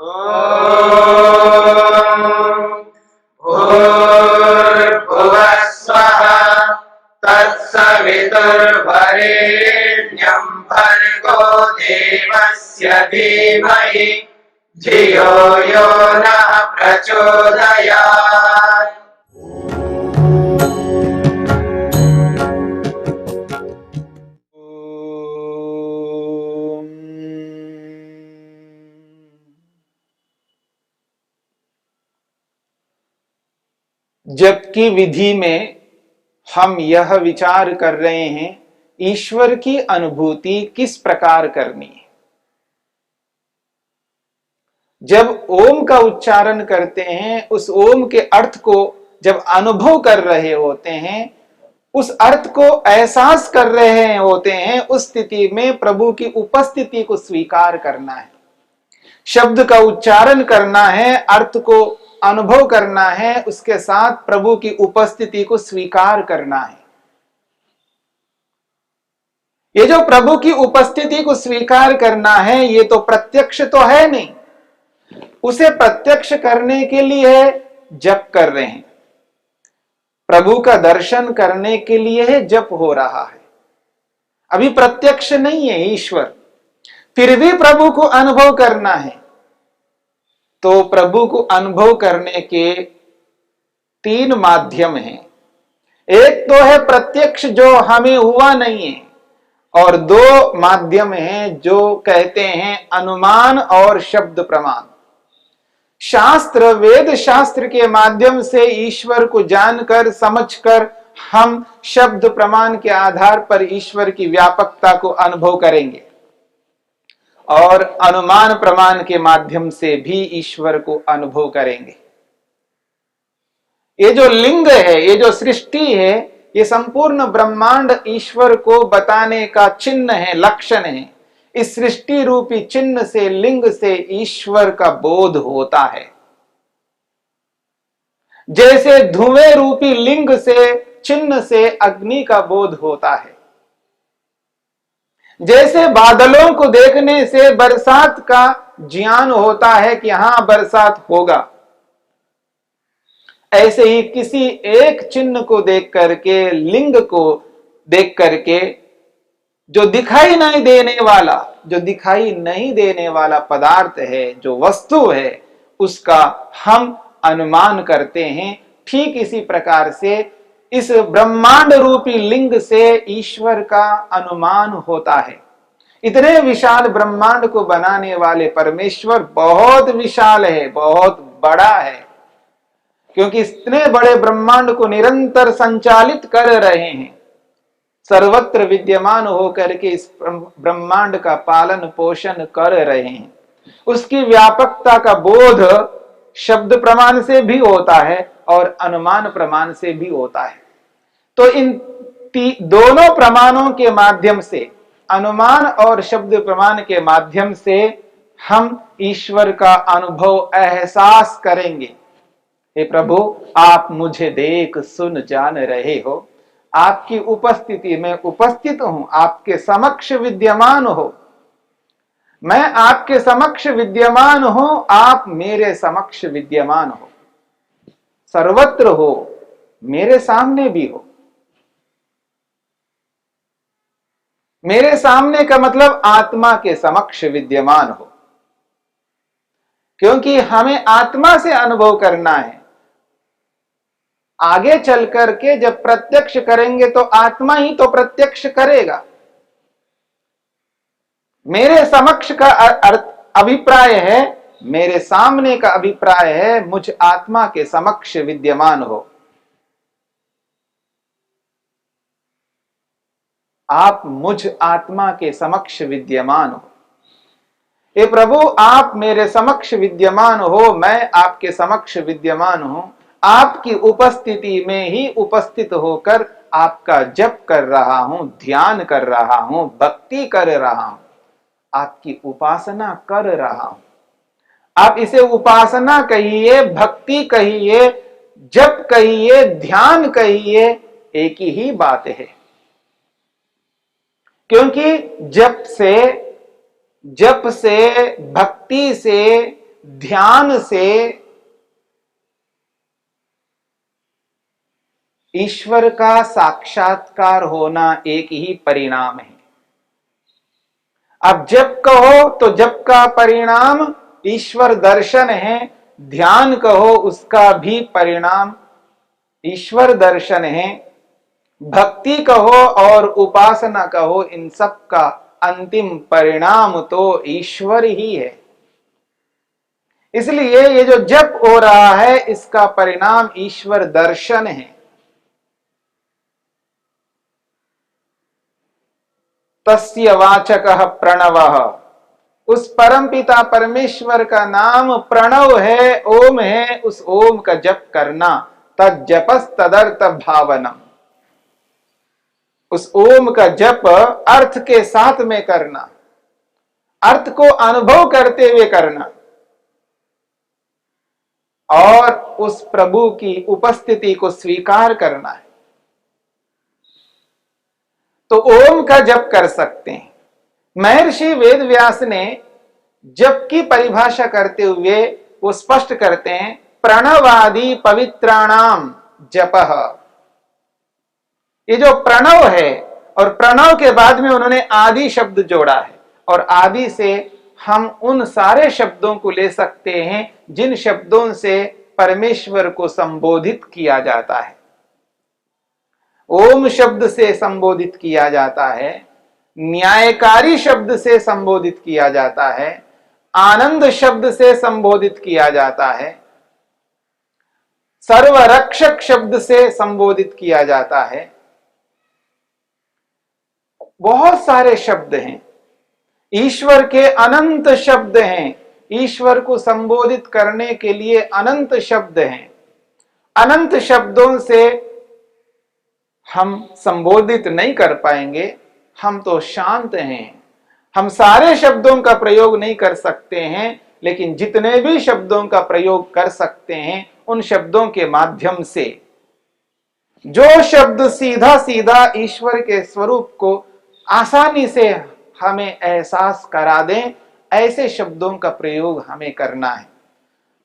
भूर्भुवः स्वः तत्सवितुर्वरेण्यं भर्गो देवस्य धीमहि धियो यो नः प्रचोदयात्। जप की विधि में हम यह विचार कर रहे हैं ईश्वर की अनुभूति किस प्रकार करनी है। जब ओम का उच्चारण करते हैं, उस ओम के अर्थ को जब अनुभव कर रहे होते हैं, उस अर्थ को एहसास कर रहे होते हैं, उस स्थिति में प्रभु की उपस्थिति को स्वीकार करना है। शब्द का उच्चारण करना है, अर्थ को अनुभव करना है, उसके साथ प्रभु की उपस्थिति को स्वीकार करना है। ये जो प्रभु की उपस्थिति को स्वीकार करना है, ये तो प्रत्यक्ष तो है नहीं। उसे प्रत्यक्ष करने के लिए जप कर रहे हैं, प्रभु का दर्शन करने के लिए जप हो रहा है। अभी प्रत्यक्ष नहीं है ईश्वर, फिर भी प्रभु को अनुभव करना है। तो प्रभु को अनुभव करने के तीन माध्यम हैं। एक तो है प्रत्यक्ष जो हमें हुआ नहीं है, और दो माध्यम हैं जो कहते हैं अनुमान और शब्द प्रमाण। शास्त्र, वेद शास्त्र के माध्यम से ईश्वर को जानकर समझकर हम शब्द प्रमाण के आधार पर ईश्वर की व्यापकता को अनुभव करेंगे, और अनुमान प्रमाण के माध्यम से भी ईश्वर को अनुभव करेंगे। ये जो लिंग है, ये जो सृष्टि है, ये संपूर्ण ब्रह्मांड ईश्वर को बताने का चिन्ह है, लक्षण है। इस सृष्टि रूपी चिन्ह से, लिंग से ईश्वर का बोध होता है। जैसे धुएं रूपी लिंग से, चिन्ह से अग्नि का बोध होता है, जैसे बादलों को देखने से बरसात का ज्ञान होता है कि हां बरसात होगा, ऐसे ही किसी एक चिन्ह को देख करके, लिंग को देख करके, जो दिखाई नहीं देने वाला पदार्थ है, जो वस्तु है, उसका हम अनुमान करते हैं। ठीक इसी प्रकार से इस ब्रह्मांड रूपी लिंग से ईश्वर का अनुमान होता है। इतने विशाल ब्रह्मांड को बनाने वाले परमेश्वर बहुत विशाल है, बहुत बड़ा है, क्योंकि इतने बड़े ब्रह्मांड को निरंतर संचालित कर रहे हैं, सर्वत्र विद्यमान होकर के इस ब्रह्मांड का पालन पोषण कर रहे हैं। उसकी व्यापकता का बोध शब्द प्रमाण से भी होता है और अनुमान प्रमाण से भी होता है। तो इन दोनों प्रमाणों के माध्यम से, अनुमान और शब्द प्रमाण के माध्यम से हम ईश्वर का अनुभव, एहसास करेंगे। हे प्रभु, आप मुझे देख सुन जान रहे हो, आपकी उपस्थिति में उपस्थित हूं, आपके समक्ष विद्यमान हो, मैं आपके समक्ष विद्यमान हूं, आप मेरे समक्ष विद्यमान हो, सर्वत्र हो, मेरे सामने भी हो। मेरे सामने का मतलब आत्मा के समक्ष विद्यमान हो, क्योंकि हमें आत्मा से अनुभव करना है। आगे चल करके जब प्रत्यक्ष करेंगे तो आत्मा ही तो प्रत्यक्ष करेगा। मेरे समक्ष का अर्थ अभिप्राय है, मेरे सामने का अभिप्राय है मुझ आत्मा के समक्ष विद्यमान हो। आप मुझ आत्मा के समक्ष विद्यमान हो। हे प्रभु, आप मेरे समक्ष विद्यमान हो, मैं आपके समक्ष विद्यमान हूं। आपकी उपस्थिति में ही उपस्थित होकर आपका जप कर रहा हूं, ध्यान कर रहा हूं, भक्ति कर रहा हूं, आपकी उपासना कर रहा हूं। आप इसे उपासना कहिए, भक्ति कहिए, जप कहिए, ध्यान कहिए, एक ही बात है। क्योंकि जप से, भक्ति से, ध्यान से ईश्वर का साक्षात्कार होना एक ही परिणाम है। अब जप कहो तो जप का परिणाम ईश्वर दर्शन है, ध्यान कहो उसका भी परिणाम ईश्वर दर्शन है, भक्ति कहो और उपासना कहो, इन सब का अंतिम परिणाम तो ईश्वर ही है। इसलिए ये जो जप हो रहा है इसका परिणाम ईश्वर दर्शन है। तस्य वाचकः प्रणवः, उस परमपिता परमेश्वर का नाम प्रणव है, ओम है। उस ओम का जप करना, तज्जपस तदर्थ भावनम, उस ओम का जप अर्थ के साथ में करना, अर्थ को अनुभव करते हुए करना और उस प्रभु की उपस्थिति को स्वीकार करना है। तो ओम का जप कर सकते हैं। महर्षि वेदव्यास ने जप की परिभाषा करते हुए वो स्पष्ट करते हैं, प्रणवादि पवित्राणाम जपः। ये जो प्रणव है और प्रणव के बाद में उन्होंने आदि शब्द जोड़ा है, और आदि से हम उन सारे शब्दों को ले सकते हैं जिन शब्दों से परमेश्वर को संबोधित किया जाता है। ओम शब्द से संबोधित किया जाता है, न्यायकारी शब्द से संबोधित किया जाता है, आनंद शब्द से संबोधित किया जाता है, सर्वरक्षक शब्द से संबोधित किया जाता है। बहुत सारे शब्द हैं, ईश्वर के अनंत शब्द हैं, ईश्वर को संबोधित करने के लिए अनंत शब्द हैं। अनंत शब्दों से हम संबोधित नहीं कर पाएंगे, हम तो शांत हैं, हम सारे शब्दों का प्रयोग नहीं कर सकते हैं, लेकिन जितने भी शब्दों का प्रयोग कर सकते हैं उन शब्दों के माध्यम से जो शब्द सीधा सीधा ईश्वर के स्वरूप को आसानी से हमें एहसास करा दें, ऐसे शब्दों का प्रयोग हमें करना है।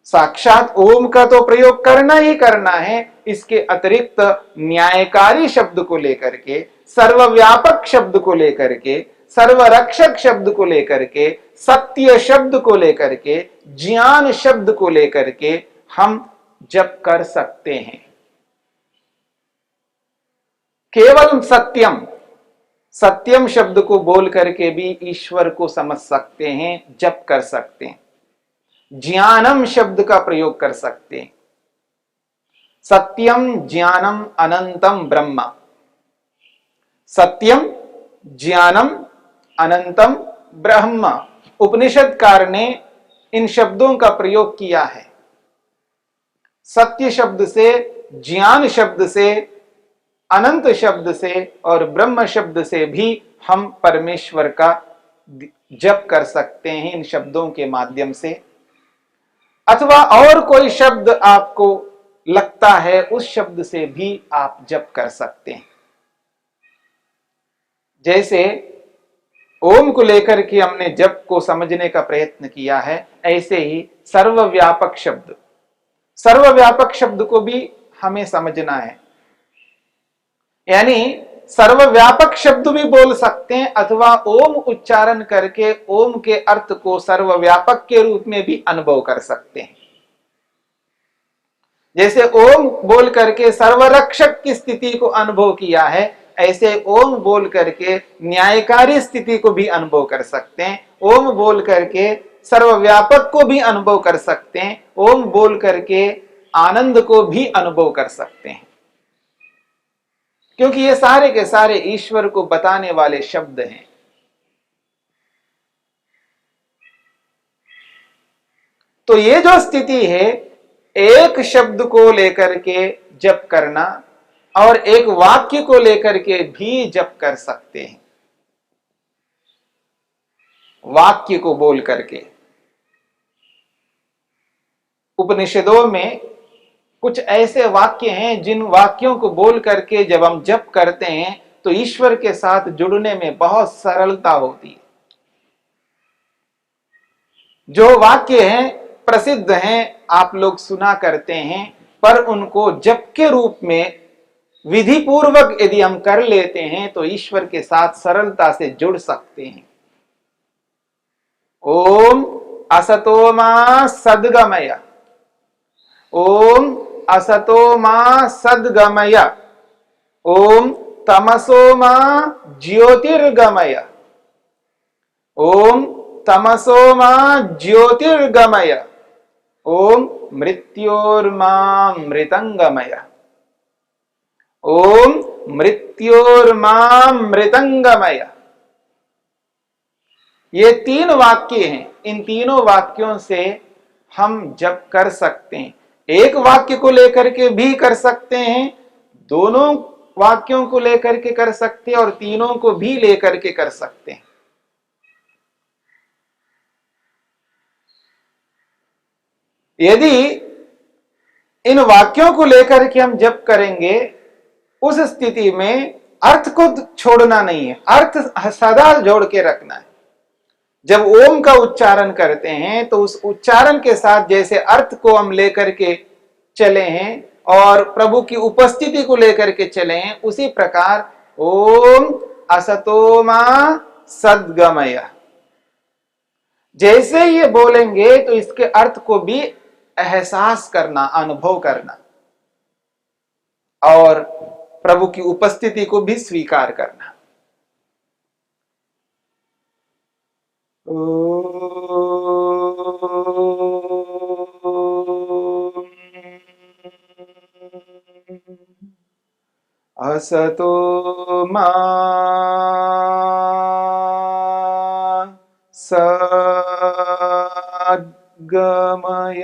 साक्षात ओम का तो प्रयोग करना ही करना है, इसके अतिरिक्त न्यायकारी शब्द को लेकर के, सर्वव्यापक शब्द को लेकर के, सर्वरक्षक शब्द को लेकर के, सत्य शब्द को लेकर के, ज्ञान शब्द को लेकर के हम जप कर सकते हैं। केवल सत्यम, सत्यम शब्द को बोल करके भी ईश्वर को समझ सकते हैं, जप कर सकते हैं। ज्ञानम शब्द का प्रयोग कर सकते हैं। सत्यम ज्ञानम अनंतम ब्रह्म, सत्यम ज्ञानम अनंतम ब्रह्म, उपनिषदकार ने इन शब्दों का प्रयोग किया है। सत्य शब्द से, ज्ञान शब्द से, अनंत शब्द से और ब्रह्म शब्द से भी हम परमेश्वर का जप कर सकते हैं इन शब्दों के माध्यम से। अथवा और कोई शब्द आपको लगता है उस शब्द से भी आप जप कर सकते हैं। जैसे ओम को लेकर के हमने जप को समझने का प्रयत्न किया है, ऐसे ही सर्वव्यापक शब्द, सर्वव्यापक शब्द को भी हमें समझना है। यानी सर्वव्यापक शब्द भी बोल सकते हैं अथवा ओम उच्चारण करके ओम के अर्थ को सर्वव्यापक के रूप में भी अनुभव कर सकते हैं। जैसे ओम बोल करके सर्वरक्षक की स्थिति को अनुभव किया है, ऐसे ओम बोल करके न्यायकारी स्थिति को भी अनुभव कर सकते हैं। ओम बोल करके सर्वव्यापक को भी अनुभव कर सकते हैं। ओम बोल करके आनंद को भी अनुभव कर सकते हैं, क्योंकि ये सारे के सारे ईश्वर को बताने वाले शब्द हैं। तो ये जो स्थिति है, एक शब्द को लेकर के जप करना और एक वाक्य को लेकर के भी जप कर सकते हैं। वाक्य को बोल करके उपनिषदों में कुछ ऐसे वाक्य हैं जिन वाक्यों को बोल करके जब हम जप करते हैं तो ईश्वर के साथ जुड़ने में बहुत सरलता होती है। जो वाक्य हैं प्रसिद्ध हैं, आप लोग सुना करते हैं, पर उनको जप के रूप में विधि पूर्वक यदि हम कर लेते हैं तो ईश्वर के साथ सरलता से जुड़ सकते हैं। ओम असतो मा सद्गमय, ओम असतो मा सद्गमय, ओम तमसो मा ज्योतिर्गमय, ओम तमसो मा ज्योतिर्गमय, ओम मृत्योर्मामृतंगमय, ओम मृत्योर्मामृतंगमय। ये 3 वाक्य हैं। इन तीनों वाक्यों से हम जप कर सकते हैं। एक वाक्य को लेकर के भी कर सकते हैं, दोनों वाक्यों को लेकर के कर सकते हैं और तीनों को भी लेकर के कर सकते हैं। यदि इन वाक्यों को लेकर के हम जप करेंगे, उस स्थिति में अर्थ को छोड़ना नहीं है, अर्थ सदा जोड़ के रखना है। जब ओम का उच्चारण करते हैं तो उस उच्चारण के साथ जैसे अर्थ को हम लेकर के चले हैं और प्रभु की उपस्थिति को लेकर के चले हैं, उसी प्रकार ओम असतो मा सद्गमय, जैसे ये बोलेंगे तो इसके अर्थ को भी एहसास करना, अनुभव करना और प्रभु की उपस्थिति को भी स्वीकार करना। असतो मा सद्गमय।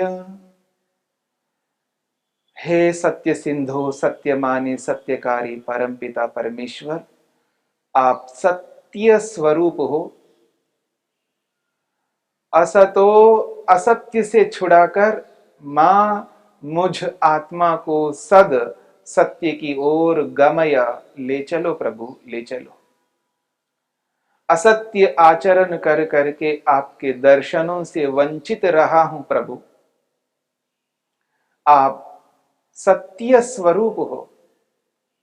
हे सत्य सिंधु, सत्यमानी, सत्यकारी परमपिता परमेश्वर, आप सत्य स्वरूप हो। असतो असत्य से छुड़ाकर मां मुझ आत्मा को सद सत्य की ओर गमय ले चलो प्रभु, ले चलो। असत्य आचरण कर करके आपके दर्शनों से वंचित रहा हूं प्रभु। आप सत्य स्वरूप हो,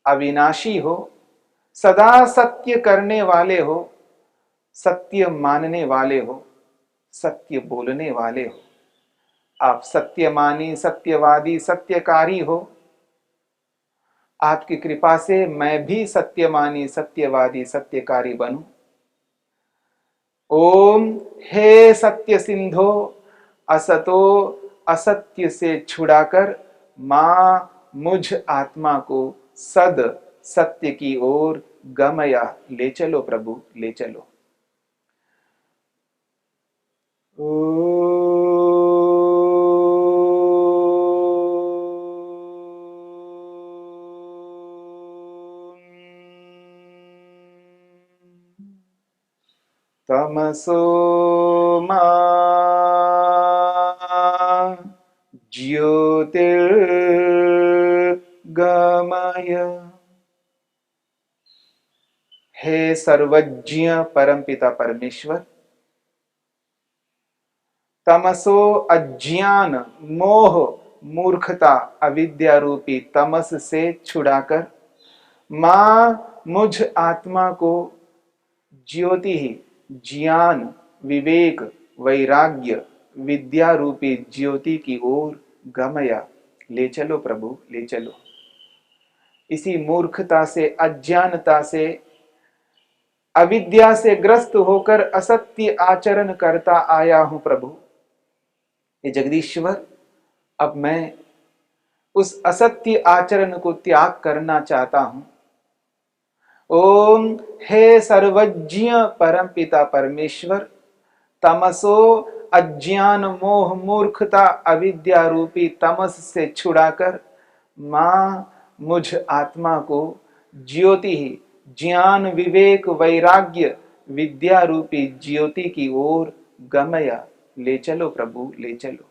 अविनाशी हो, सदा सत्य करने वाले हो, सत्य मानने वाले हो, सत्य बोलने वाले हो। आप सत्यमानी, सत्यवादी, सत्यकारी हो। आपकी कृपा से मैं भी सत्यमानी, सत्यवादी, सत्यकारी बनूं। ओम हे सत्य सिंधो, असतो असत्य से छुड़ाकर मां मुझ आत्मा को सद सत्य की ओर गमया ले चलो प्रभु, ले चलो। तमसो मा ज्योतिर्गमय। हे सर्वज्ञ परमपिता परमेश्वर, तमसो अज्ञान, मोह, मूर्खता, अविद्या रूपी तमस से छुड़ाकर मां मुझ आत्मा को ज्योति ही, ज्ञान, विवेक, वैराग्य, विद्या रूपी ज्योति की ओर गमया ले चलो प्रभु, ले चलो। इसी मूर्खता से, अज्ञानता से, अविद्या से ग्रस्त होकर असत्य आचरण करता आया हूं प्रभु। ये जगदीश्वर, अब मैं उस असत्य आचरण को त्याग करना चाहता हूं। ओम हे सर्वज्ञ परमपिता परमेश्वर, तमसो अज्ञान, मोह, मूर्खता, अविद्या रूपी तमस से छुड़ाकर मां मुझ आत्मा को ज्योति ही, ज्ञान, विवेक, वैराग्य, विद्या रूपी ज्योति की ओर गमया ले चलो प्रभु, ले चलो।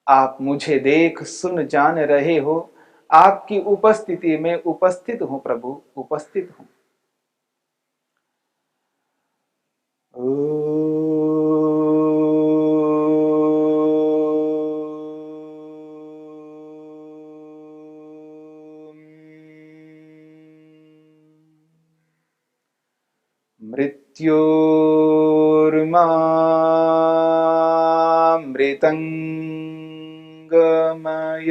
आप मुझे देख सुन जान रहे हो, आपकी उपस्थिति में उपस्थित हूं प्रभु, उपस्थित हूं। मृत्योर्मामृतंगमय।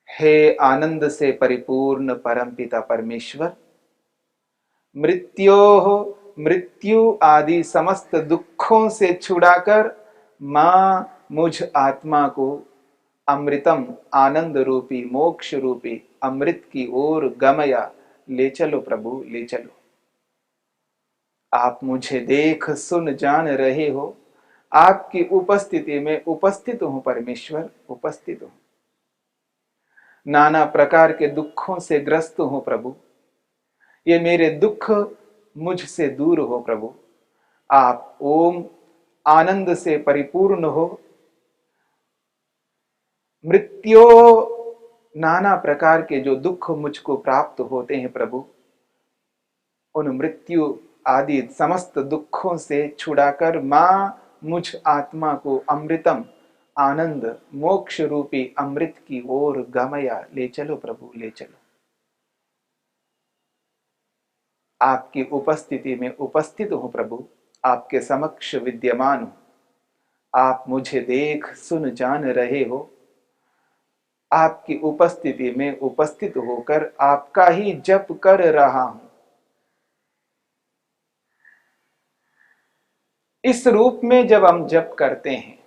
हे आनंद से परिपूर्ण परमपिता परमेश्वर, मृत्यु आदि समस्त दुखों से छुड़ाकर मां मुझ आत्मा को अमृतम आनंद रूपी मोक्ष रूपी अमृत की ओर गमया ले चलो प्रभु, ले चलो। आप मुझे देख सुन जान रहे हो, आपकी उपस्थिति में उपस्थित हूं परमेश्वर, उपस्थित हूं। नाना प्रकार के दुखों से ग्रस्त हूं प्रभु, ये मेरे दुख मुझसे दूर हो प्रभु। आप ओम आनंद से परिपूर्ण हो। मृत्यु नाना प्रकार के जो दुख मुझको प्राप्त होते हैं प्रभु, उन मृत्यु आदि समस्त दुखों से छुड़ाकर मां मुझ आत्मा को अमृतम आनंद मोक्ष रूपी अमृत की ओर गमया ले चलो प्रभु, ले चलो। आपकी उपस्थिति में उपस्थित हूं प्रभु, आपके समक्ष विद्यमान हूं। आप मुझे देख सुन जान रहे हो, आपकी उपस्थिति में उपस्थित होकर आपका ही जप कर रहा हूं। इस रूप में जब हम जप करते हैं,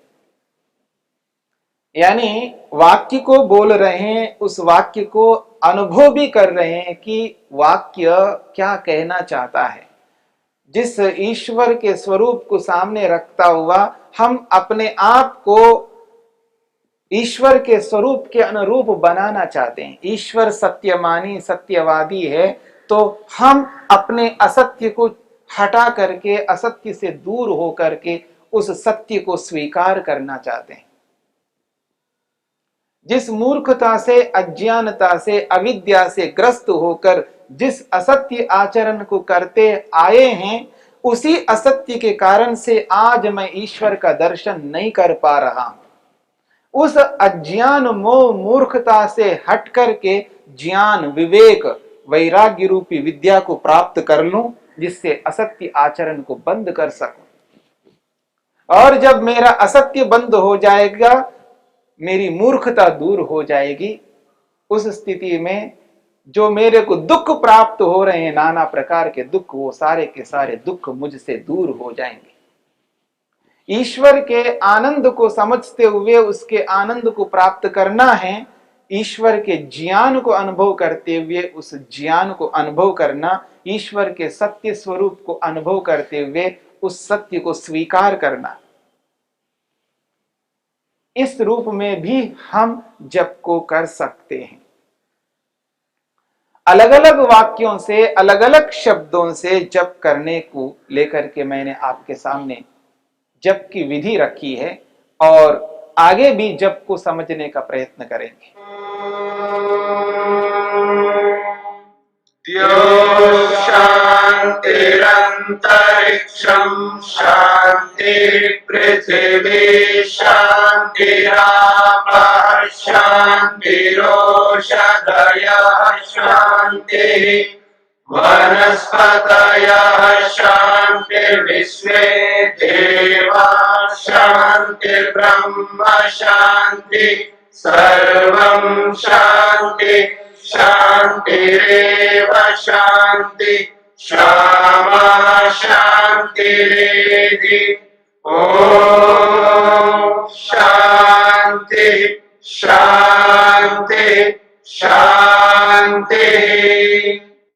यानी वाक्य को बोल रहे हैं, उस वाक्य को अनुभव भी कर रहे हैं कि वाक्य क्या कहना चाहता है। जिस ईश्वर के स्वरूप को सामने रखता हुआ हम अपने आप को ईश्वर के स्वरूप के अनुरूप बनाना चाहते हैं। ईश्वर सत्यमानी सत्यवादी है, तो हम अपने असत्य को हटा करके, असत्य से दूर हो करके उस सत्य को स्वीकार करना चाहते हैं। जिस मूर्खता से, अज्ञानता से, अविद्या से ग्रस्त होकर जिस असत्य आचरण को करते आए हैं, उसी असत्य के कारण से आज मैं ईश्वर का दर्शन नहीं कर पा रहा हूं। उस अज्ञान मोह मूर्खता से हट करके ज्ञान विवेक वैराग्य रूपी विद्या को प्राप्त कर लूं, जिससे असत्य आचरण को बंद कर सकूं। और जब मेरा असत्य बंद हो जाएगा, मेरी मूर्खता दूर हो जाएगी, उस स्थिति में जो मेरे को दुख प्राप्त हो रहे हैं, नाना प्रकार के दुख, वो सारे के सारे दुख मुझसे दूर हो जाएंगे। ईश्वर के आनंद को समझते हुए उसके आनंद को प्राप्त करना है। ईश्वर के ज्ञान को अनुभव करते हुए उस ज्ञान को अनुभव करना, ईश्वर के सत्य स्वरूप को अनुभव करते हुए उस सत्य को स्वीकार करना। इस रूप में भी हम जप को कर सकते हैं। अलग अलग वाक्यों से, अलग अलग शब्दों से जप करने को लेकर के मैंने आपके सामने जप की विधि रखी है, और आगे भी जप को समझने का प्रयत्न करेंगे। शांतिरंतरिक्षं शांति पृथिवी शांतिरापः शांतिरोषधयः शांतिः वनस्पतयः शांतिर्विश्वे देवाः शांतिर्ब्रह्म शांति सर्वं शांति शांतिरेव शांति क्षमा शांतिरेधि। ओम शांति शांति शांति।